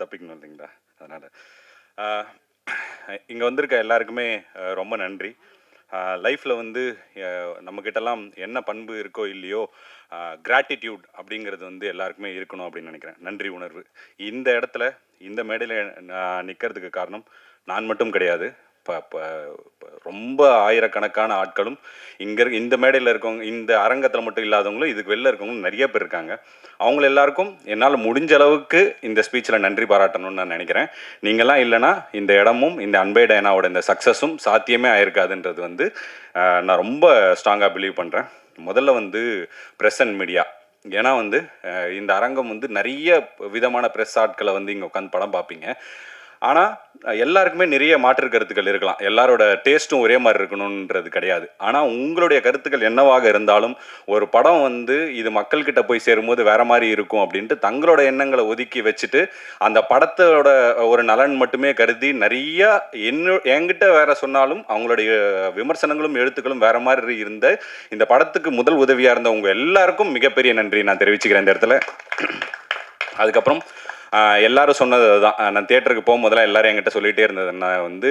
தப்பிக்கணும் இல்லைங்களா? அதனால் இங்கே வந்திருக்க எல்லாருக்குமே ரொம்ப நன்றி. லைஃப்பில் வந்து நம்மக்கிட்டலாம் என்ன பண்பு இருக்கோ இல்லையோ, கிராட்டிடியூட் அப்படிங்கிறது வந்து எல்லாருக்குமே இருக்கணும் அப்படின்னு நினைக்கிறேன். நன்றி உணர்வு. இந்த இடத்துல இந்த மேடையில் நான் நிற்கிறதுக்கு காரணம் நான் மட்டும் கிடையாது. ரொம்ப ஆயிரக்கணக்கான ஆட்களும் இந்த மேடையில் இருக்கவங்க, இந்த அரங்கத்தில் மட்டும் இல்லாதவங்களும், இதுக்கு வெளில இருக்கவங்களும் நிறைய பேர் இருக்காங்க. அவங்க எல்லாருக்கும் என்னால் முடிஞ்ச அளவுக்கு இந்த ஸ்பீச்சில் நன்றி பாராட்டணும்னு நான் நினைக்கிறேன். நீங்கள்லாம் இல்லைனா இந்த இடமும் இந்த அன்பே டயனாவோட இந்த சக்ஸஸும் சாத்தியமே ஆயிருக்காதுன்றது வந்து நான் ரொம்ப ஸ்ட்ராங்காக பிலீவ் பண்ணுறேன். முதல்ல வந்து ப்ரெஸ் அண்ட் மீடியா. ஏன்னா வந்து இந்த அரங்கம் வந்து நிறைய விதமான ப்ரெஸ் ஆட்களை வந்து இங்கே உட்காந்து படம் பார்ப்பீங்க. ஆனால் எல்லாருக்குமே நிறைய மாற்று கருத்துக்கள் இருக்கலாம். எல்லாரோட டேஸ்ட்டும் ஒரே மாதிரி இருக்கணுன்றது கிடையாது. ஆனால் உங்களுடைய கருத்துக்கள் என்னவாக இருந்தாலும் ஒரு படம் வந்து இது மக்கள்கிட்ட போய் சேரும்போது வேற மாதிரி இருக்கும் அப்படின்ட்டு தங்களோட எண்ணங்களை ஒதுக்கி வச்சுட்டு அந்த படத்தோட ஒரு நலன் மட்டுமே கருதி நிறைய என்கிட்ட வேற சொன்னாலும் அவங்களுடைய விமர்சனங்களும் எழுத்துக்களும் வேற மாதிரி இருந்த இந்த படத்துக்கு முதல் உதவியாக இருந்த உங்க எல்லாருக்கும் மிகப்பெரிய நன்றி நான் தெரிவிச்சுக்கிறேன் இந்த இடத்துல. அதுக்கப்புறம் எல்லாரும் சொன்னது தான். நான் தியேட்டருக்கு போகும்போதெல்லாம் எல்லாரும் என்கிட்ட சொல்லிகிட்டே இருந்தது, நான் வந்து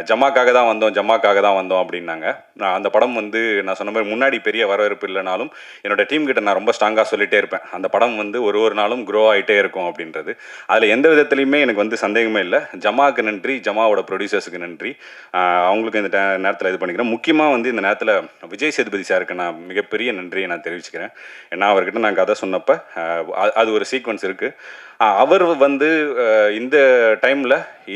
ஜமாக்காக தான் வந்தோம் அப்படின்னாங்க. நான் அந்த படம் வந்து நான் சொன்ன மாதிரி முன்னாடி பெரிய வரவேற்பு இல்லைனாலும் என்னோட டீம் கிட்ட நான் ரொம்ப ஸ்ட்ராங்காக சொல்லிகிட்டே இருப்பேன், அந்த படம் வந்து ஒரு நாளும் க்ரோ ஆகிட்டே இருக்கும் அப்படின்றது. அதில் எந்த விதத்துலையுமே எனக்கு வந்து சந்தேகமே இல்லை. ஜமாவுக்கு நன்றி, ஜமாவோட ப்ரொடியூசர்ஸுக்கு நன்றி. அவங்களுக்கு இந்த நேரத்தில் இது பண்ணிக்கிறேன். முக்கியமாக வந்து இந்த நேரத்தில் விஜய் சேதுபதி சாருக்கு நான் மிகப்பெரிய நன்றியை நான் தெரிவிச்சுக்கிறேன். ஏன்னா அவர்கிட்ட நான் கதை சொன்னப்போ அது ஒரு சீக்வன்ஸ் இருக்குது. அவர் வந்து இந்த டைமில்,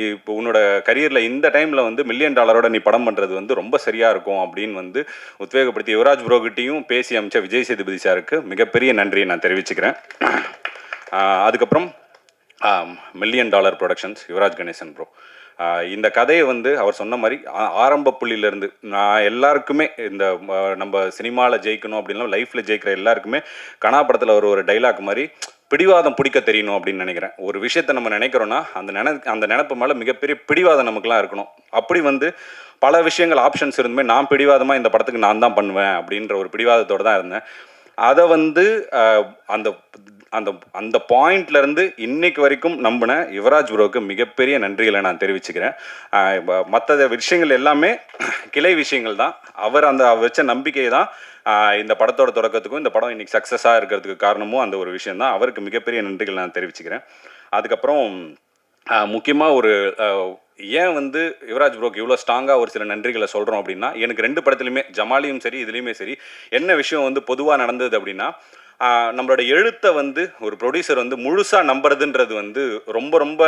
இப்போ உன்னோட கரியரில் இந்த டைமில் வந்து $1 மில்லியன் நீ படம் பண்ணுறது வந்து ரொம்ப சரியாக இருக்கும் அப்படின்னு வந்து உத்வேகப்படுத்தி யுவராஜ் ப்ரோகிட்டையும் பேசி அமைச்ச விஜய் சேதுபதி சாருக்கு மிகப்பெரிய நன்றியை நான் தெரிவிச்சுக்கிறேன். அதுக்கப்புறம் $1 million productions, Yuvraj Ganesan bro. இந்த கதையை வந்து அவர் சொன்ன மாதிரி ஆரம்ப புள்ளியிலேருந்து நான் எல்லாருக்குமே இந்த நம்ம சினிமாவில் ஜெயிக்கணும் அப்படின்லாம் லைஃப்பில் ஜெயிக்கிற எல்லாருக்குமே கனாபடத்தில் ஒரு டைலாக் மாதிரி பிடிவாதம் பிடிக்க தெரியணும் அப்படின்னு நினைக்கிறேன். ஒரு விஷயத்தை நம்ம நினைக்கிறோன்னா அந்த நினைப்பு மேலே மிகப்பெரிய பிடிவாதம் நமக்குலாம் இருக்கணும். அப்படி வந்து பல விஷயங்கள் ஆப்ஷன்ஸ் இருந்துமே நான் பிடிவாதமாக இந்த படத்துக்கு நான் தான் பண்ணுவேன் அப்படின்ற ஒரு பிடிவாதத்தோடு தான் இருந்தேன். அதை வந்து அந்த அந்த அந்த பாயிண்ட்லேருந்து இன்னைக்கு வரைக்கும் நம்பின யுவராஜ் ப்ரோவுக்கு மிகப்பெரிய நன்றிகளை நான் தெரிவிச்சுக்கிறேன். மற்ற விஷயங்கள் எல்லாமே கிளை விஷயங்கள் தான். அவர் வச்ச நம்பிக்கை தான் இந்த படத்தோட தொடக்கத்துக்கும் இந்த படம் இன்னைக்கு சக்ஸஸாக இருக்கிறதுக்கு காரணமும் அந்த ஒரு விஷயம் தான். அவருக்கு மிகப்பெரிய நன்றிகள் நான் தெரிவிச்சுக்கிறேன். அதுக்கப்புறம் முக்கியமாக ஏன் வந்து யுவராஜ் ப்ரோக்கு இவ்வளோ ஸ்ட்ராங்காக ஒரு சில நன்றிகளை சொல்கிறோம் அப்படின்னா, எனக்கு 2 படத்துலையுமே ஜமாலியும் சரி இதுலேயுமே சரி என்ன விஷயம் வந்து பொதுவாக நடந்தது அப்படின்னா, நம்மளோட எழுத்தை வந்து ஒரு ப்ரொடியூசர் வந்து முழுசாக நம்புறதுன்றது வந்து ரொம்ப ரொம்ப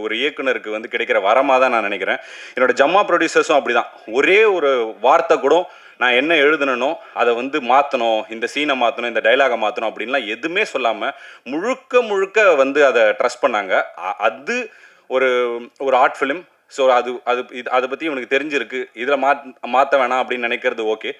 ஒரு இயக்குனருக்கு வந்து கிடைக்கிற வரமாக தான் நான் நினைக்கிறேன். என்னோட ஜம்மா ப்ரொடியூசர்ஸும் அப்படி தான். ஒரே ஒரு வார்த்தை கூட நான் என்ன எழுதுனனோ அதை வந்து மாற்றணும், இந்த சீனை மாற்றணும், இந்த டைலாகை மாற்றணும் அப்படின்லாம் எதுவுமே சொல்லாமல் முழுக்க வந்து அதை ட்ரஸ்ட் பண்ணாங்க. அது ஒரு ஆர்ட் ஃபிலிம். ஸோ அதை பற்றி இவனுக்கு தெரிஞ்சிருக்கு, இதில் மாற்ற வேணாம் அப்படின்னு நினைக்கிறது ஓகே.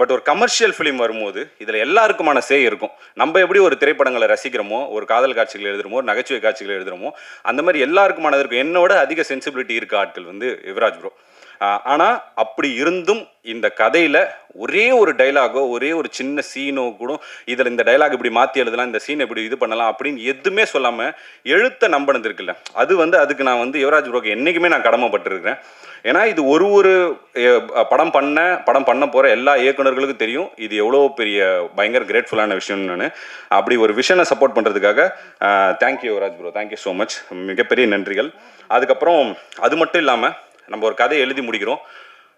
பட் ஒரு கமர்ஷியல் ஃபிலிம் வரும்போது இதில் எல்லாருக்குமான சே இருக்கும். நம்ம எப்படி ஒரு திரைப்படங்களை ரசிக்கிறோமோ, ஒரு காதல் காட்சிகள் எழுதுகிறோமோ, ஒரு நகைச்சுவை காட்சிகள் எழுதுகிறோமோ, அந்த மாதிரி எல்லாருக்குமானது இருக்கும். என்னோட அதிக சென்சிபிலிட்டி இருக்க ஆட்கள் வந்து யுவராஜ் ப்ரோ. ஆனால் அப்படி இருந்தும் இந்த கதையில் ஒரே ஒரு டைலாகோ, ஒரே ஒரு சின்ன சீனோ கூட இதில் இந்த டைலாக் இப்படி மாற்றி எழுதலாம், இந்த சீன் இப்படி இது பண்ணலாம் அப்படின்னு எதுவுமே சொல்லாமல் எழுத்த நம்பினது இருக்குல்ல, அது வந்து அதுக்கு நான் வந்து யுவராஜ் ப்ரோக்கு என்றைக்குமே நான் கடமைப்பட்டிருக்கிறேன். ஏன்னா இது ஒரு படம் பண்ண போகிற எல்லா இயக்குநர்களுக்கும் தெரியும் இது எவ்வளோ பெரிய பயங்கர கிரேட்ஃபுல்லான விஷயம்னு. அப்படி ஒரு விஷனை சப்போர்ட் பண்ணுறதுக்காக thank you Yuvraj bro, thank you so much, மிகப்பெரிய நன்றிகள். அதுக்கப்புறம் அது மட்டும் இல்லாமல் நம்ம ஒரு கதையை எழுதி முடிக்கிறோம்.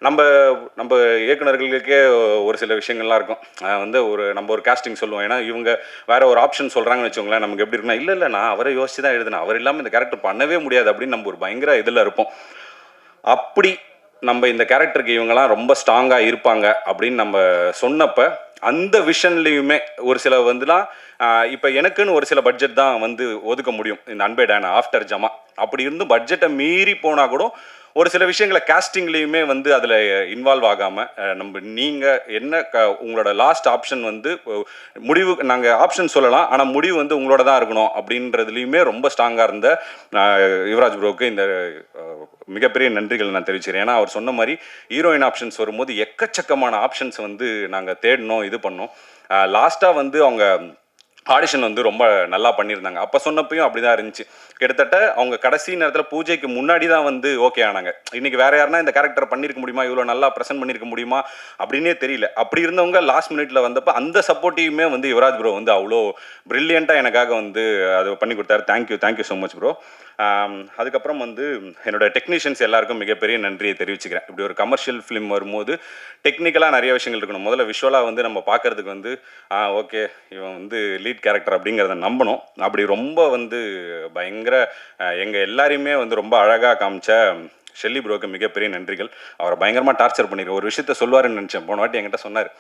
நம்ம இயக்குநர்களுக்கே ஒரு சில விஷயங்கள்லாம் இருக்கும். வந்து நம்ம ஒரு காஸ்டிங் சொல்லுவோம். ஏன்னா இவங்க வேற ஒரு ஆப்ஷன் சொல்கிறாங்கன்னு வச்சுக்கோங்களேன், நமக்கு எப்படி இருக்குன்னா, இல்லை நான் அவரை யோசிச்சு தான் எழுதினேன், அவர் இல்லாமல் இந்த கேரக்டர் பண்ணவே முடியாது அப்படின்னு நம்ம ஒரு பயங்கர இதில் இருப்போம். அப்படி நம்ம இந்த கேரக்டருக்கு இவங்கெல்லாம் ரொம்ப ஸ்ட்ராங்காக இருப்பாங்க அப்படின்னு நம்ம சொன்னப்போ அந்த விஷன்லேயுமே ஒரு சில வந்துலாம் இப்போ எனக்குன்னு ஒரு சில பட்ஜெட் தான் வந்து ஒதுக்க முடியும் இந்த அன்பே டயனா ஆஃப்டர் ஜமா. அப்படி இருந்தும் பட்ஜெட்டை மீறி போனால் கூட ஒரு சில விஷயங்களை காஸ்டிங்லேயுமே வந்து அதில் இன்வால்வ் ஆகாமல் நீங்கள் என்ன உங்களோட லாஸ்ட் ஆப்ஷன் வந்து முடிவு, நாங்கள் ஆப்ஷன் சொல்லலாம் ஆனால் முடிவு வந்து உங்களோட தான் இருக்கணும் அப்படின்றதுலையுமே ரொம்ப ஸ்ட்ராங்காக இருந்த யுவராஜ் ப்ரோக்கு இந்த மிகப்பெரிய நன்றிகள் நான் தெரிவிச்சுக்கிறேன். ஏன்னா அவர் சொன்ன மாதிரி ஹீரோயின் ஆப்ஷன்ஸ் வரும்போது எக்கச்சக்கமான ஆப்ஷன்ஸ் வந்து நாங்கள் தேடினோம், இது பண்ணோம். லாஸ்ட்டாக வந்து அவங்க ஆடிஷன் வந்து ரொம்ப நல்லா பண்ணியிருந்தாங்க. அப்போ சொன்னப்பயும் அப்படி தான் இருந்துச்சு. கிட்டத்தட்ட அவங்க கடைசி நேரத்தில் பூஜைக்கு முன்னாடி தான் வந்து ஓகே ஆனாங்க. இன்னைக்கு வேற யாருன்னா இந்த கேரக்டர் பண்ணியிருக்க முடியுமா, இவ்வளோ நல்லா ப்ரெசென்ட் பண்ணியிருக்க முடியுமா அப்படின்னே தெரியல. அப்படி இருந்தவங்க லாஸ்ட் மினிட்ல வந்தப்போ அந்த சப்போர்ட்டிவுமே வந்து யுவராஜ் ப்ரோ வந்து அவ்வளோ பிரில்லியண்ட்டாக எனக்காக வந்து அது பண்ணி கொடுத்தாரு. Thank you so much bro. அதுக்கப்புறம் வந்து என்னோட டெக்னீஷியன்ஸ் எல்லாருக்கும் மிகப்பெரிய நன்றியை தெரிவிச்சுக்கிறேன். இப்படி ஒரு கமர்ஷியல் ஃபிலிம் வரும்போது டெக்னிக்கலாக நிறைய விஷயங்கள் இருக்கணும். முதல்ல விஷுவலாக வந்து நம்ம பார்க்கறதுக்கு வந்து ஓகே இவன் வந்து லீட் கேரக்டர் அப்படிங்கிறத நம்பணும். அப்படி ரொம்ப வந்து பயங்கர எங்கள் எல்லாரையுமே வந்து ரொம்ப அழகாக காமிச்ச ஷெல்லி ப்ரோக்கு மிகப்பெரிய நன்றிகள். அவரை பயங்கரமாக டார்ச்சர் பண்ணியிருக்கேன். ஒரு விஷயத்த சொல்லுவாருன்னு நினச்சேன். போன வாட்டி என்கிட்ட சொன்னார்,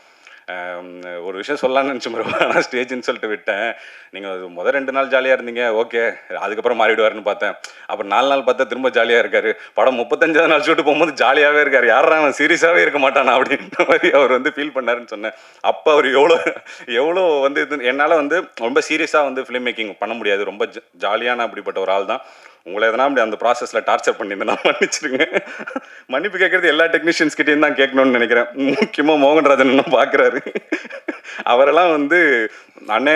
ஒரு விஷயம் சொல்லலாம்னு நினச்சேன் ப்ரோ, ஆனால் ஸ்டேஜ்னு சொல்லிட்டு விட்டேன். நீங்கள் முதல் 2 நாள் ஜாலியாக இருந்தீங்க, ஓகே, அதுக்கப்புறம் மாறிடுவாருன்னு பார்த்தேன். அப்புறம் 4 நாள் பார்த்தா திரும்ப ஜாலியாக இருக்காரு. படம் 35வது நாள் ஷூட்டு போகும்போது ஜாலியாகவே இருக்கார். யாரா அவன் சீரியஸாகவே இருக்க மாட்டானா அப்படின்ற மாதிரி அவர் வந்து ஃபீல் பண்ணாருன்னு சொன்னேன். அப்போ அவர் எவ்வளோ வந்து இது என்னால் வந்து ரொம்ப சீரியஸாக வந்து ஃபிலிம் மேக்கிங் பண்ண முடியாது. ரொம்ப ஜாலியான அப்படிப்பட்ட ஒரு ஆள் தான். உங்களை எதனா அப்படி அந்த ப்ராசஸில் டார்ச்சர் பண்ணியிருந்தேன்னா மன்னிச்சிருங்க. மன்னிப்பு கேட்குறது எல்லா டெக்னீஷியன்ஸ் கிட்டேயும் தான் கேட்கணும்னு நினைக்கிறேன். முக்கியமாக மோகன்ராஜன் இன்னும் பார்க்குறாரு. அவரெல்லாம் வந்து அண்ணே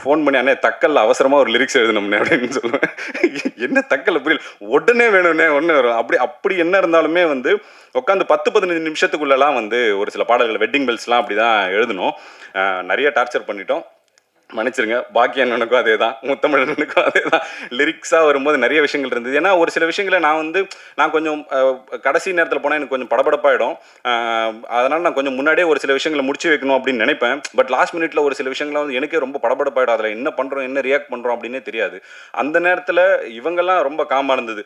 ஃபோன் பண்ணி, அண்ணே தக்கல்ல அவசரமாக ஒரு லிரிக்ஸ் எழுதணும்னே அப்படின்னு சொல்லுவேன். என்ன தக்கல்ல புரியல, உடனே வேணும்னே ஒன்று வரும். அப்படி என்ன இருந்தாலுமே வந்து உட்காந்து 10-15 நிமிஷத்துக்குள்ளெல்லாம் வந்து ஒரு சில பாடல்கள் வெட்டிங் பெல்ஸ்லாம் அப்படி தான் எழுதணும். நிறைய டார்ச்சர் பண்ணிட்டோம், மன்னிச்சிருங்க. பாக்கிய அண்ணனுக்கும் அதே தான், முத்தமிழனுக்கும் அதே தான். லிரிக்ஸாக வரும்போது நிறைய விஷயங்கள் இருந்தது. ஏன்னா ஒரு சில விஷயங்களை நான் கொஞ்சம் கடைசி நேரத்தில் போனால் எனக்கு கொஞ்சம் படபடப்பாயிடும். அதனால் நான் கொஞ்சம் முன்னாடியே ஒரு சில விஷயங்களை முடிச்சு வைக்கணும் அப்படின்னு நினைப்பேன். பட் லாஸ்ட் மினிட்ல ஒரு சில விஷயங்கள்லாம் வந்து எனக்கே ரொம்ப படபடப்பாயிடும். அதில் என்ன பண்ணுறோம், என்ன ரியாக்ட் பண்ணுறோம் அப்படின்னே தெரியாது. அந்த நேரத்தில் இவங்கெல்லாம் ரொம்ப காமாக இருந்தது.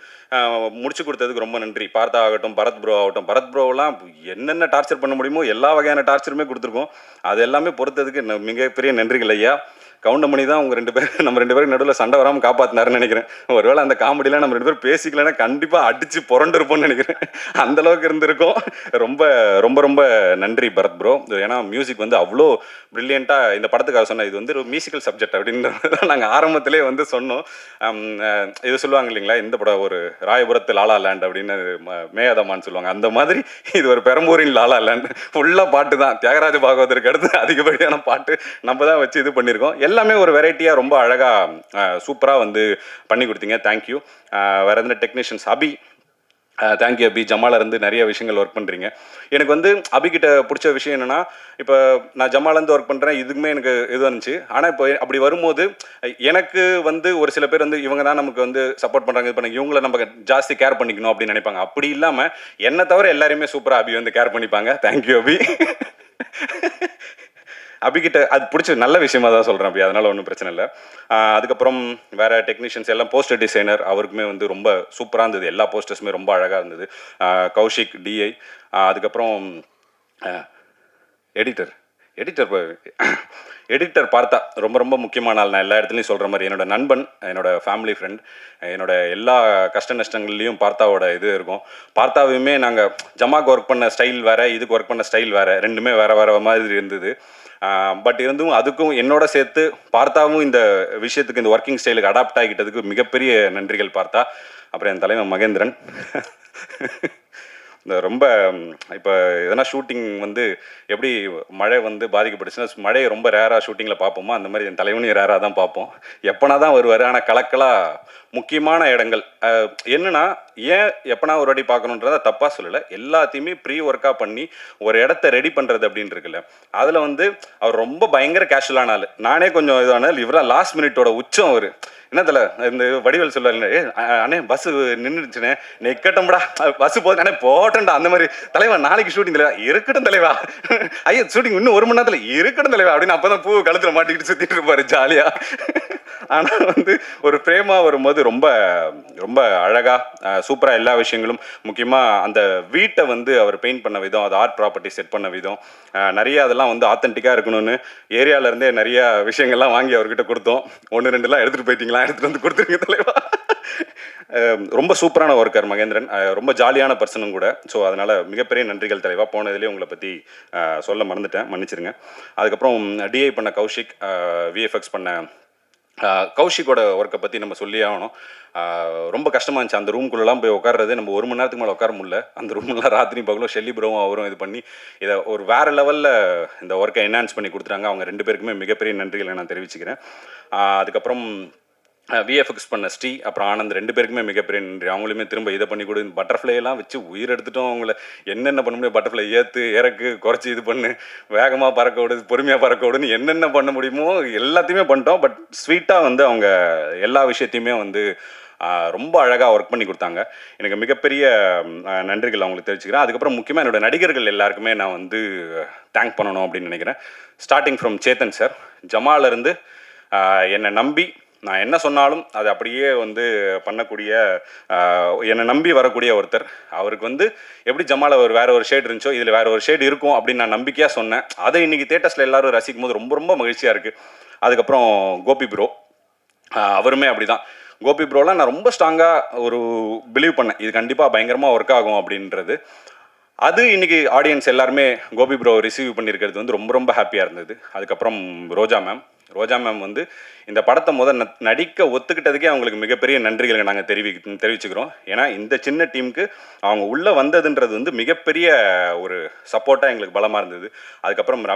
முடிச்சு கொடுத்ததுக்கு ரொம்ப நன்றி. பார்த்தா ஆகட்டும், பரத் ப்ரோ ஆகட்டும். பரத் ப்ரோவெல்லாம் என்னென்ன டார்ச்சர் பண்ண முடியுமோ எல்லா வகையான டார்ச்சருமே கொடுத்துருக்கோம். அது எல்லாமே பொறுத்ததுக்கு மிகப்பெரிய நன்றிகள் ஐயா. கவுண்டமணி தான் உங்கள் 2 பேர் நம்ம 2 பேருக்கு நடுவில் சண்டை வராமல் காப்பாற்றினாருன்னு நினைக்கிறேன். ஒருவேளை அந்த காமெடியில் நம்ம 2 பேரும் பேசிக்கலன்னா கண்டிப்பாக அடித்து புரண்டு இருப்போம்னு நினைக்கிறேன். அந்தளவுக்கு இருந்திருக்கும். ரொம்ப ரொம்ப ரொம்ப நன்றி பரத் ப்ரோ. ஏன்னா மியூசிக் வந்து அவ்வளோ ப்ரில்லியண்ட்டாக இந்த படத்துக்காக சொன்னேன். இது வந்து ஒரு மியூசிக்கல் சப்ஜெக்ட் அப்படின்றது தான் நாங்கள் ஆரம்பத்திலே வந்து சொன்னோம். இது சொல்லுவாங்க இல்லைங்களா, இந்த படம் ஒரு ராயபுரத்து லாலா லேண்ட் அப்படின்னு மேயாதமான்னு சொல்லுவாங்க. அந்த மாதிரி இது ஒரு பெரம்பூரின் லாலா லேண்ட். ஃபுல்லாக பாட்டு தான். தியாகராஜ பாகவதற்கு அடுத்து அதிகப்படியான பாட்டு நம்ம தான் வச்சு இது பண்ணியிருக்கோம். எல்லாமே ஒரு வெரைட்டியாக ரொம்ப அழகாக சூப்பராக வந்து பண்ணி கொடுத்தீங்க. தேங்க்யூ. வேறு எந்த டெக்னீஷியன்ஸ் அபி, தேங்க்யூ அபி. ஜமால இருந்து நிறைய விஷயங்கள் ஒர்க் பண்ணுறீங்க. எனக்கு வந்து அபிகிட்ட பிடிச்ச விஷயம் என்னென்னா, இப்போ நான் ஜமாலேருந்து ஒர்க் பண்ணுறேன், இதுக்குமே எனக்கு இது இருந்துச்சு. ஆனால் இப்போ அப்படி வரும்போது எனக்கு வந்து ஒரு சில பேர் வந்து இவங்க தான் நமக்கு வந்து சப்போர்ட் பண்ணுறாங்க, இது பண்ணாங்க, இவங்கள நம்ம ஜாஸ்தி கேர் பண்ணிக்கணும் அப்படின்னு நினைப்பாங்க. அப்படி இல்லாமல் என்னை தவிர எல்லாருமே சூப்பராக அபி வந்து கேர் பண்ணிப்பாங்க. தேங்க்யூ அபி. அபிகிட்ட அது பிடிச்ச நல்ல விஷயமா தான் சொல்கிறேன் அப்படி, அதனால் ஒன்றும் பிரச்சனை இல்லை. அதுக்கப்புறம் வேறு டெக்னீஷியன்ஸ் எல்லாம், போஸ்டர் டிசைனர் அவருக்குமே வந்து ரொம்ப சூப்பராக இருந்தது. எல்லா போஸ்டர்ஸுமே ரொம்ப அழகாக இருந்தது. கௌஷிக் டிஐ. அதுக்கப்புறம் எடிட்டர் பார்த்தா ரொம்ப ரொம்ப முக்கியமான ஆள். நான் எல்லா இடத்துலையும் சொல்கிற மாதிரி என்னோடய நண்பன், என்னோடய ஃபேமிலி ஃப்ரெண்ட். என்னோட எல்லா கஷ்ட நஷ்டங்கள்லேயும் பார்த்தாவோட இது இருக்கும். பார்த்தாவையுமே நாங்கள் ஜமாக்கு ஒர்க் பண்ண ஸ்டைல் வேறு, இதுக்கு ஒர்க் பண்ண ஸ்டைல் வேறு, ரெண்டுமே வேறு வேறு மாதிரி இருந்தது. பட் இருந்தும் அதுக்கும் என்னோட சேர்த்து பார்த்தாவும் இந்த விஷயத்துக்கு, இந்த ஒர்க்கிங் ஸ்டைலுக்கு அடாப்ட் ஆகிக்கிட்டதுக்கு மிகப்பெரிய நன்றிகள் பார்த்தா. அப்புறம் என் தலைவன் மகேந்திரன். இந்த ரொம்ப இப்போ எதனா ஷூட்டிங் வந்து எப்படி மழை வந்து பாதிக்கப்பட்டுச்சுன்னா, மழையை ரொம்ப ரேராக ஷூட்டிங்கில் பார்ப்போமோ அந்த மாதிரி என் தலைவனையும் ரேராக தான் பார்ப்போம். எப்போனா தான் வருவார். ஆனால் கலக்கலாக முக்கியமான இடங்கள் என்னென்னா, ஏன் எப்போனா ஒரு வாட்டி பார்க்கணுன்றதை தப்பாக சொல்லலை, எல்லாத்தையுமே ப்ரீ ஒர்க்காக பண்ணி ஒரு இடத்த ரெடி பண்ணுறது அப்படின்னு இருக்குல்ல, அதில் வந்து அவர் ரொம்ப பயங்கர கேஷுவலான ஆள். நானே கொஞ்சம் இதான இவராக லாஸ்ட் மினிட்டோட உச்சம். அவர் என்னதில்ல இந்த வடிவேல் சொல்லுவாருங்க, அண்ணே பஸ்ஸு நின்றுச்சுண்ணே, நிற்கட்டும்டா பஸ்ஸு போகுது அண்ணே போட்டேன்டா, அந்த மாதிரி தலைவா நாளைக்கு ஷூட்டிங் தலைவா இருக்கட்டும் தலைவா, ஐயா ஷூட்டிங் இன்னும் 1 மணி நேரத்தில் இருக்கட்டும் தலைவா அப்படின்னு அப்போ தான் பூ கழுத்தில் மாட்டிக்கிட்டு சுற்றிட்டு இருப்பார் ஜாலியாக. ஆனால் வந்து ஒரு ஃப்ரேமாக வரும்போது ரொம்ப ரொம்ப அழகாக சூப்பராக எல்லா விஷயங்களும், முக்கியமாக அந்த வீட்டை வந்து அவர் பெயிண்ட் பண்ண விதம், அது ஆர்ட் ப்ராப்பர்ட்டி செட் பண்ண விதம், நிறைய அதெல்லாம் வந்து ஆத்தென்டிக்காக இருக்கணும்னு ஏரியாவிலேருந்தே நிறையா விஷயங்கள்லாம் வாங்கி அவர்கிட்ட கொடுத்தோம். 1-2 எடுத்துகிட்டு போயிட்டீங்களா, எடுத்துகிட்டு வந்து கொடுத்துருங்க தலைவா. ரொம்ப சூப்பரான ஒர்க்கர் மகேந்திரன், ரொம்ப ஜாலியான பர்சனும் கூட. ஸோ அதனால் மிகப்பெரிய நன்றிகள் தலைவா. போனதுலேயே உங்களை பற்றி சொல்ல மறந்துட்டேன், மன்னிச்சிருங்க. அதுக்கப்புறம் டிஐ பண்ண கௌஷிக், விஎஃப்எக்ஸ் பண்ண கௌஷிக்கோட ஒர்க்கை பற்றி நம்ம சொல்லியே ஆகணும். ரொம்ப கஷ்டமாக இருந்துச்சு அந்த ரூம்குள்ளெலாம் போய் உட்கார்றது. நம்ம 1 மணி நேரத்துக்கு மேலே உட்கார முடியல. அந்த ரூம்லாம் ராத்திரி பகலும் ஷெல்லி ப்ரோவும் அவரும் இது பண்ணி இதை ஒரு வேறு லெவலில் இந்த ஒர்க்கை என்ஹான்ஸ் பண்ணி கொடுத்துட்டாங்க. அவங்க 2 பேருக்குமே மிகப்பெரிய நன்றிகளை நான் தெரிவிச்சுக்கிறேன். அதுக்கப்புறம் விஎஃப்எக்ஸ் பண்ண ஸ்ரீ அப்புறம் ஆனந்த் 2 பேருக்குமே மிகப்பெரிய நன்றி. அவங்களுமே திரும்ப இதை பண்ணி கொடு, பட்டர்ஃப்ளையெல்லாம் வச்சு உயிர் எடுத்துட்டோம். அவங்கள என்னென்ன பண்ண முடியும், பட்டர்ஃப்ளை ஏற்று இறக்கு குறைச்சி இது பண்ணு, வேகமாக பறக்க விடு, பொறுமையாக பறக்க விடுன்னு என்னென்ன பண்ண முடியுமோ எல்லாத்தையுமே பண்ணிட்டோம். பட் ஸ்வீட்டாக வந்து அவங்க எல்லா விஷயத்தையுமே வந்து ரொம்ப அழகாக ஒர்க் பண்ணி கொடுத்தாங்க. எனக்கு மிகப்பெரிய நன்றிகள் அவங்களுக்கு தெரிவிச்சுக்கிறேன். அதுக்கப்புறம் முக்கியமாக என்னோட நடிகர்கள் எல்லாருக்குமே நான் வந்து தேங்க் பண்ணணும் அப்படின்னு நினைக்கிறேன். ஸ்டார்டிங் ஃப்ரம் சேத்தன் சார், ஜமாலிருந்து என்னை நம்பி நான் என்ன சொன்னாலும் அது அப்படியே வந்து பண்ணக்கூடிய என்னை நம்பி வரக்கூடிய ஒருத்தர். அவருக்கு வந்து எப்படி ஜமால வேற ஒரு ஷேட் இருந்துச்சோ இதில் வேற ஒரு ஷேட் இருக்கும் அப்படின்னு நான் நம்பிக்கையாக சொன்னேன். அதை இன்னைக்கு தேட்டர்ஸில் எல்லாரும் ரசிக்கும் போது ரொம்ப ரொம்ப மகிழ்ச்சியாக இருக்குது. அதுக்கப்புறம் கோபி ப்ரோ, அவருமே அப்படிதான். கோபி ப்ரோலாம் நான் ரொம்ப ஸ்ட்ராங்காக ஒரு பிலீவ் பண்ணேன், இது கண்டிப்பாக பயங்கரமாக ஒர்க் ஆகும் அப்படின்றது. அது இன்னைக்கு ஆடியன்ஸ் எல்லாருமே கோபி ப்ரோ ரிசீவ் பண்ணியிருக்கிறது வந்து ரொம்ப ரொம்ப ஹாப்பியாக இருந்தது. அதுக்கப்புறம் ரோஜா மேம் வந்து இந்த படத்தை நடிக்க ஒத்துக்கிட்டதுக்கே அவங்களுக்கு மிகப்பெரிய நன்றிகளை நாங்கள் தெரிவிச்சுக்கிறோம். ஏன்னா இந்த சின்ன டீமுக்கு அவங்க உள்ளே வந்ததுன்றது வந்து மிகப்பெரிய ஒரு சப்போர்ட்டாக எங்களுக்கு பலமாக இருந்தது. அதுக்கப்புறம்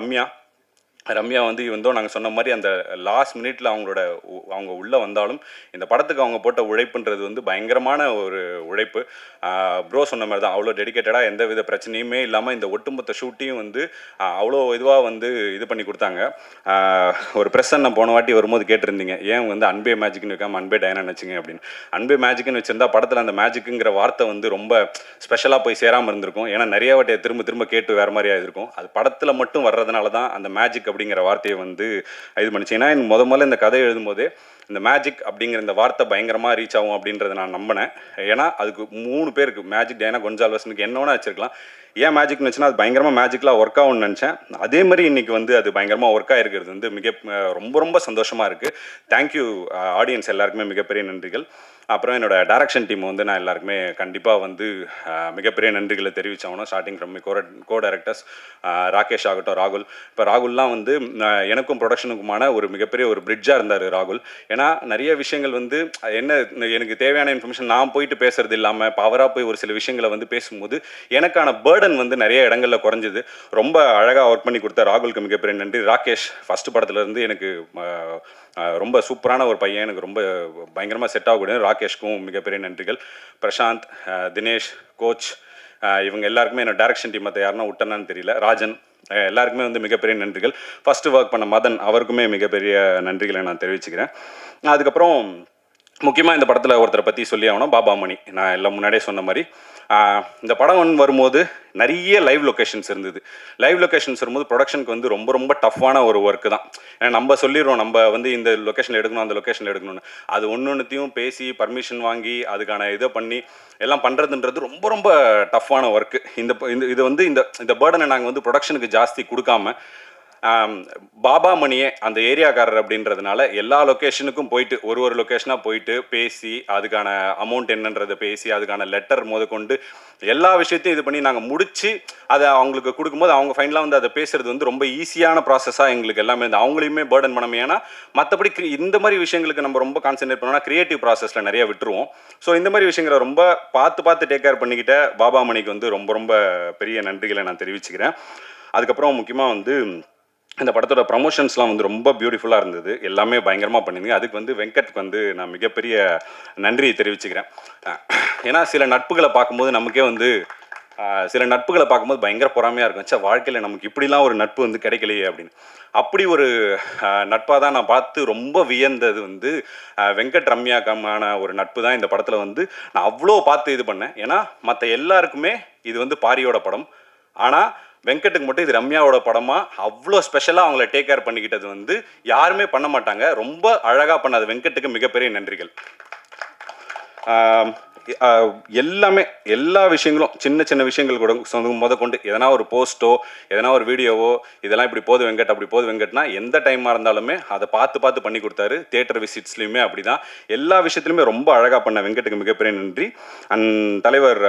ரம்யா வந்து நாங்கள் சொன்ன மாதிரி அந்த லாஸ்ட் மினிட்ல அவங்க உள்ளே வந்தாலும் இந்த படத்துக்கு அவங்க போட்ட உழைப்புன்றது வந்து பயங்கரமான ஒரு உழைப்பு. ப்ரோ சொன்ன மாதிரி தான், அவ்வளோ டெடிக்கேட்டடாக எந்த வித பிரச்சனையுமே இல்லாமல் இந்த ஒட்டுமொத்த ஷூட்டையும் வந்து அவ்வளோ இதுவாக வந்து இது பண்ணி கொடுத்தாங்க. ஒரு ப்ரெஸ் அண்ணன் போன வாட்டி வரும்போது கேட்டிருந்தீங்க, ஏன் வந்து அன்பே மேஜிக்னு வைக்காமல் அன்பே டைனா வச்சுங்க அப்படின்னு. அன்பே மேஜிக்னு வச்சிருந்தா படத்தில் அந்த மேஜிக்குங்கிற வார்த்தை வந்து ரொம்ப ஸ்பெஷலாக போய் சேராமல் இருந்திருக்கும். ஏன்னா நிறைய வாட்டியை திரும்ப கேட்டு வேறு மாதிரியாக இருக்கும். அது படத்தில் மட்டும் வர்றதுனால தான் அந்த மேஜிக் அப்படிங்கிற வார்த்தையை வந்து இது பண்ணிச்சு. ஏன்னா முதல்ல இந்த கதை எழுதும்போதே இந்த மேஜிக் அப்படிங்கிற இந்த வார்த்தை பயங்கரமாக ரீச் ஆகும் அப்படின்றத நான் நம்பினேன். ஏன்னா அதுக்கு 3 பேருக்கு மேஜிக் டைனா கொன்சால்வஸ்னுக்கு என்ன வேணா வச்சிருக்கலாம். ஏன் மேஜிக்னு வச்சுன்னா அது பயங்கரமாக மேஜிக்கலாக ஒர்க் ஆகும்னு நினச்சேன். அதே மாதிரி இன்னைக்கு வந்து அது பயங்கரமாக ஒர்க் ஆகிருக்கிறது வந்து ரொம்ப ரொம்ப சந்தோஷமாக இருக்குது. தேங்க்யூ ஆடியன்ஸ் எல்லாருக்குமே மிகப்பெரிய நன்றிகள். அப்புறம் என்னோட டைரக்ஷன் டீம் வந்து நான் எல்லாருக்குமே கண்டிப்பாக வந்து மிகப்பெரிய நன்றிகளை தெரிவித்தாகணும். Starting from co directors Rakesh ஆகட்டும், ராகுல். இப்போ ராகுல்லாம் வந்து எனக்கும் ப்ரொடக்ஷனுக்குமான ஒரு மிகப்பெரிய ஒரு பிரிட்ஜாக இருந்தார் ராகுல். ஏன்னா நிறைய விஷயங்கள் வந்து எனக்கு தேவையான இன்ஃபர்மேஷன் நான் போயிட்டு பேசுறது இல்லாமல் இப்போ அவராக போய் ஒரு சில விஷயங்களை வந்து பேசும்போது எனக்கான பேர்டன் வந்து நிறைய இடங்களில் குறைஞ்சிது. ரொம்ப அழகாக ஒர்க் பண்ணி கொடுத்த ராகுலுக்கு மிகப்பெரிய நன்றி. ராகேஷ் ஃபஸ்ட்டு படத்துலேருந்து எனக்கு ரொம்ப சூப்பரான ஒரு பையன், எனக்கு ரொம்ப பயங்கரமாக செட் ஆகக்கூடிய ராகேஷ்க்கும் மிகப்பெரிய நன்றிகள். பிரசாந்த், தினேஷ், கோச், இவங்க எல்லாருக்குமே என்னோட டைரக்ஷன் டீம் மற்ற யாருன்னா விட்டனான்னு தெரியல, ராஜன், எல்லாருக்குமே வந்து மிகப்பெரிய நன்றிகள். ஃபஸ்ட்டு ஒர்க் பண்ண மதன், அவருக்குமே மிகப்பெரிய நன்றிகளை நான் தெரிவிச்சுக்கிறேன். அதுக்கப்புறம் முக்கியமாக இந்த படத்தில் ஒருத்தரை பற்றி சொல்லி ஆகணும், பாபா மணி. நான் எல்லாம் முன்னாடியே சொன்ன மாதிரி இந்த படம் வரும்போது நிறைய லைவ் லொக்கேஷன்ஸ் இருந்தது. லைவ் லொக்கேஷன்ஸ் வரும்போது ப்ரொடக்ஷனுக்கு வந்து ரொம்ப ரொம்ப டஃப்பான ஒரு ஒர்க்கு தான். ஏன்னா நம்ம சொல்லிடுறோம் நம்ம வந்து இந்த லொக்கேஷனில் எடுக்கணும் அந்த லொக்கேஷனில் எடுக்கணும்னு. அது ஒன்றுத்தையும் பேசி பர்மிஷன் வாங்கி அதுக்கான இதை பண்ணி எல்லாம் பண்ணுறதுன்றது ரொம்ப ரொம்ப டஃப்பான ஒர்க்கு. இது வந்து இந்த பேர்டனை நாங்கள் வந்து ப்ரொடக்ஷனுக்கு ஜாஸ்தி கொடுக்காம பாபா மணியே அந்த ஏரியாக்காரர் அப்படின்றதுனால எல்லா லொக்கேஷனுக்கும் போயிட்டு ஒரு லொக்கேஷனாக போயிட்டு பேசி அதுக்கான அமௌண்ட் என்னன்றதை பேசி அதுக்கான லெட்டர் முதற்கொண்டு எல்லா விஷயத்தையும் இது பண்ணி நாங்கள் முடித்து அதை அவங்களுக்கு கொடுக்கும்போது அவங்க ஃபைனலாக வந்து அதை பேசுறது வந்து ரொம்ப ஈஸியான ப்ராசஸாக எங்களுக்கு எல்லாமே இந்த அவங்களையுமே பேர்டன் பண்ணாமல். ஏன்னா மற்றபடி இந்த மாதிரி விஷயங்களுக்கு நம்ம ரொம்ப கான்சென்ட்ரேட் பண்ணோம்னா கிரியேட்டிவ் ப்ராசஸில் நிறைய விட்டுருவோம். ஸோ இந்த மாதிரி விஷயங்களை ரொம்ப பார்த்து டேக் கேர் பண்ணிக்கிட்ட பாபா மணிக்கு வந்து ரொம்ப ரொம்ப பெரிய நன்றிகளை நான் தெரிவிச்சுக்கிறேன். அதுக்கப்புறம் முக்கியமாக வந்து இந்த படத்தோட ப்ரமோஷன்ஸ்லாம் வந்து ரொம்ப பியூட்டிஃபுல்லாக இருந்தது. எல்லாமே பயங்கரமாக பண்ணியிருந்தீங்க. அதுக்கு வந்து வெங்கட்க்கு வந்து நான் மிகப்பெரிய நன்றியை தெரிவிச்சுக்கிறேன். ஏன்னா சில நட்புகளை பார்க்கும்போது நமக்கே வந்து பயங்கர பொறாமையாக இருக்கும். சே, வாழ்க்கையில் நமக்கு இப்படிலாம் ஒரு நட்பு வந்து கிடைக்கலையே அப்படின்னு. அப்படி ஒரு நட்பாக தான் நான் பார்த்து ரொம்ப வியந்தது வந்து வெங்கட் ரம்யாக்கமான ஒரு நட்பு தான் இந்த படத்தில் வந்து நான் அவ்வளோ பார்த்து இது பண்ணேன். ஏன்னா மற்ற எல்லாருக்குமே இது வந்து பாரியோட படம், ஆனால் வெங்கட்டுக்கு மட்டும் இது ரம்யாவோட படமாக அவ்வளோ ஸ்பெஷலாக அவங்கள டேக் கேர் பண்ணிக்கிட்டது வந்து யாருமே பண்ண மாட்டாங்க. ரொம்ப அழகாக பண்ணாது வெங்கட்டுக்கு மிகப்பெரிய நன்றிகள். எல்லா விஷயங்களும் சின்ன விஷயங்கள் கூட முதற்கொண்டு எதனா ஒரு போஸ்ட்டோ எதனா ஒரு வீடியோவோ இதெல்லாம் இப்படி போது வெங்கட் அப்படி போது வெங்கட்னா எந்த டைமாக இருந்தாலுமே அதை பார்த்து பண்ணி கொடுத்தாரு. தியேட்டர் விசிட்ஸ்லையுமே அப்படி தான் எல்லா விஷயத்துலையுமே ரொம்ப அழகாக பண்ண வெங்கட்டுக்கு மிகப்பெரிய நன்றி. அண்ட் தலைவர்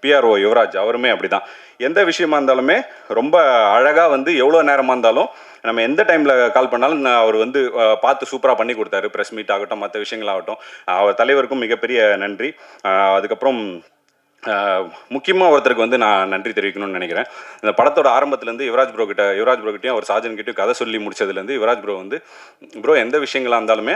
PRO யுவராஜ் அவருமே அப்படி தான் எந்த விஷயமா இருந்தாலுமே ரொம்ப அழகாக வந்து எவ்வளோ நேரமாக இருந்தாலும் நம்ம எந்த டைமில் கால் பண்ணாலும் அவர் வந்து பார்த்து சூப்பராக பண்ணி கொடுத்தாரு. ப்ரெஸ் மீட் ஆகட்டும், மற்ற விஷயங்களாகட்டும். அவர் தலைவருக்கும் மிகப்பெரிய நன்றி. அதுக்கப்புறம் முக்கியமாக ஒருத்தருக்கு வந்து நான் நன்றி தெரிவிக்கணும்னு நினைக்கிறேன். இந்த படத்தோட ஆரம்பத்துலேருந்து யுவராஜ் ப்ரோகிட்டையும் அவர் சார்ஜன் கிட்டையும் கதை சொல்லி முடிச்சதுலேருந்து யுவராஜ் ப்ரோ வந்து ப்ரோ எந்த விஷயங்களாக இருந்தாலுமே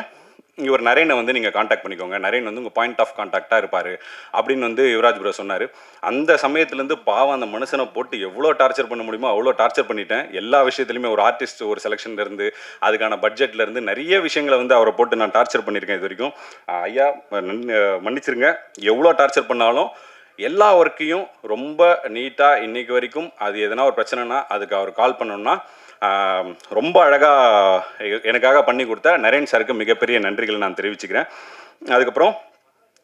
இவர் நரேனை வந்து நீங்கள் காண்டாக்ட் பண்ணிக்கோங்க, நரேன் வந்து உங்கள் பாயிண்ட் ஆஃப் கான்டாக்டாக இருப்பார் அப்படின்னு வந்து யுவராஜ் ப்ரோ சொன்னார். அந்த சமயத்துலேருந்து பாவம் அந்த மனுஷனை போட்டு எவ்வளோ டார்ச்சர் பண்ண முடியுமோ அவ்வளோ டார்ச்சர் பண்ணிட்டேன். எல்லா விஷயத்துலையுமே ஒரு ஆர்டிஸ்ட் ஒரு செலெக்ஷன்லேருந்து அதுக்கான பட்ஜெட்லேருந்து நிறைய விஷயங்களை வந்து அவரை போட்டு நான் டார்ச்சர் பண்ணியிருக்கேன் இது வரைக்கும். ஐயா மன்னிச்சிருங்க, எவ்வளோ டார்ச்சர் பண்ணாலும் எல்லா ஒர்க்கையும் ரொம்ப நீட்டாக இன்னைக்கு வரைக்கும் அது எதனா ஒரு பிரச்சனைனா அதுக்கு அவர் கால் பண்ணோன்னா ரொம்ப அழகாக எனக்காக பண்ணி கொடுத்த நரேன் சாருக்கு மிகப்பெரிய நன்றிகளை நான் தெரிவிச்சுக்கிறேன். அதுக்கப்புறம்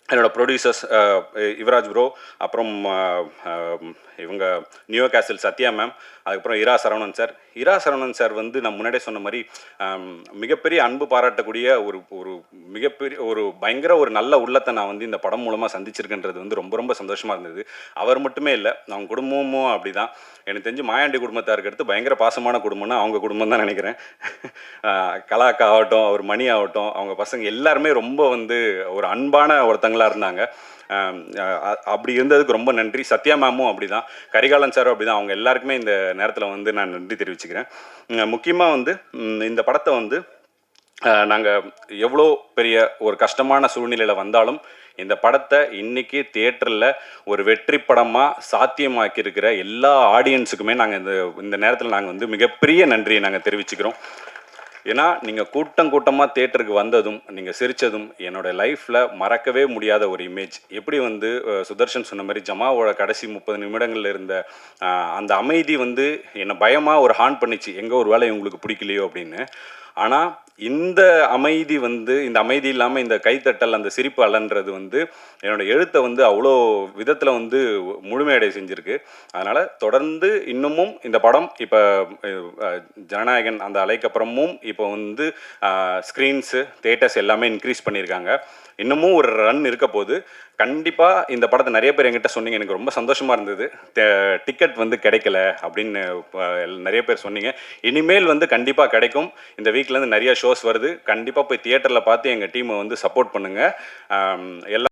என்னோடய ப்ரொடியூசர்ஸ் யுவராஜ் ப்ரோ, அப்புறம் இவங்க நியூ கேசல் சத்யா மேம், அதுக்கப்புறம் இரா சரவணன் சார் வந்து நான் முன்னாடியே சொன்ன மாதிரி மிகப்பெரிய அன்பு பாராட்டக்கூடிய ஒரு மிகப்பெரிய பயங்கர ஒரு நல்ல உள்ளத்தை நான் வந்து இந்த படம் மூலமாக சந்திச்சிருக்கின்றது வந்து ரொம்ப ரொம்ப சந்தோஷமாக இருந்தது. அவர் மட்டுமே இல்லை, அவங்க குடும்பமும் அப்படி தான். எனக்கு தெரிஞ்சு மாயாண்டி குடும்பத்தாருக்கு அடுத்து பயங்கர பாசமான குடும்பம்னா அவங்க குடும்பம் தான் நினைக்கிறேன். கலாக்கா ஆகட்டும், அவர் மணி ஆகட்டும், அவங்க பசங்க எல்லாருமே ரொம்ப வந்து ஒரு அன்பான ஒருத்தங்களாக இருந்தாங்க. அப்படி இருந்ததுக்கு ரொம்ப நன்றி. சத்யா மேமும் அப்படி தான், கரிகாலன் சாரும் அப்படி தான். அவங்க எல்லாருக்குமே இந்த நேரத்தில் வந்து நான் நன்றி தெரிவிச்சுக்கிறேன். முக்கியமாக வந்து இந்த படத்தை வந்து நாங்கள் எவ்வளோ பெரிய ஒரு கஷ்டமான சூழ்நிலையில் வந்தாலும் இந்த படத்தை இன்றைக்கி தியேட்டரில் ஒரு வெற்றி படமாக சாத்தியமாக்கி இருக்கிற எல்லா ஆடியன்ஸுக்குமே நாங்கள் இந்த நேரத்தில் நாங்கள் வந்து மிகப்பெரிய நன்றியை நாங்கள் தெரிவிச்சுக்கிறோம். ஏன்னா நீங்கள் கூட்டமாக தேட்டருக்கு வந்ததும் நீங்கள் சிரித்ததும் என்னோடய லைஃப்பில் மறக்கவே முடியாத ஒரு இமேஜ். எப்படி வந்து சுதர்ஷன் சொன்ன மாதிரி ஜமாவோட கடைசி 30 நிமிடங்களில் இருந்த அந்த அமைதி வந்து என்னை பயமாக ஒரு ஹார்ன் பண்ணிச்சு, எங்கே ஒரு வேளை உங்களுக்கு பிடிக்கலையோ அப்படின்னு. ஆனால் இந்த அமைதி வந்து இந்த அமைதி இல்லாமல் இந்த கைத்தட்டல் அந்த சிரிப்பு அலன்றது வந்து என்னோடய எழுத்தை வந்து அவ்வளோ விதத்தில் வந்து முழுமையடை செஞ்சுருக்கு. அதனால் தொடர்ந்து இன்னமும் இந்த படம் இப்போ ஜனநாயகன் அந்த அலைக்கப்புறமும் இப்போ வந்து ஸ்க்ரீன்ஸு தியேட்டர்ஸ் எல்லாமே இன்க்ரீஸ் பண்ணியிருக்காங்க. இன்னமும் ஒரு ரன் இருக்க போது. கண்டிப்பாக இந்த படத்தை நிறைய பேர் என்கிட்ட சொன்னீங்க, எனக்கு ரொம்ப சந்தோஷமாக இருந்தது. டிக்கெட் வந்து கிடைக்கல அப்படின்னு நிறைய பேர் சொன்னீங்க. இனிமேல் வந்து கண்டிப்பாக கிடைக்கும். இந்த வீக்லேருந்து நிறைய ஷோஸ் வருது. கண்டிப்பாக போய் தியேட்டரில் பார்த்து எங்கள் டீமை வந்து சப்போர்ட் பண்ணுங்கள். எல்லா